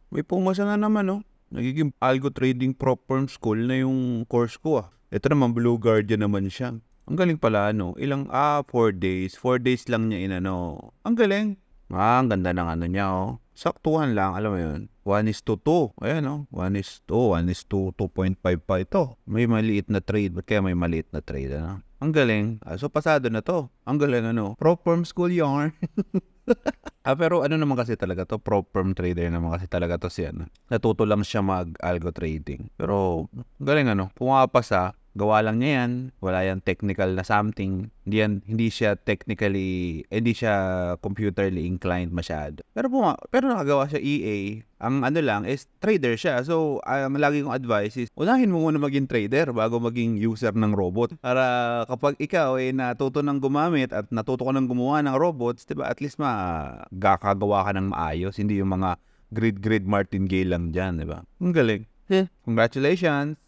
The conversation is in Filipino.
may pumasa na naman, oh. Nagiging algo trading prop firm school na yung course ko, ah. Ito naman, Blue Guardian naman siya. Ang galing pala, ano. 4 days. 4 days lang niya inano. Ang galing. Ang ganda ng ano niya, oh. Saktuhan lang, alam mo yun. 1:2. Ayan, oh. 1:2. 2.5 pa ito. May maliit na trade. Ba't kaya may maliit na trade, ano? Ang galing. So, pasado na to. Ang galing, ano. Prop firm school yarn. Pero ano naman kasi talaga to, prop firm trader naman kasi talaga to si ano. Natuto lang siya mag-algo trading. Pero galing ano, pumapasa, gawa lang niya yan. Wala yan technical na something. Hindi siya computerly inclined masyado. Pero nakagawa siya EA. Ang ano lang is trader siya. So, ang lagi kong advice is, unahin mo muna maging trader bago maging user ng robot. Para kapag ikaw ay natuto ng gumamit at natuto ka ng gumawa ng robots, diba, at least gakagawa ka ng maayos. Hindi yung mga grid martingale lang dyan, diba? Ang galing. Congratulations!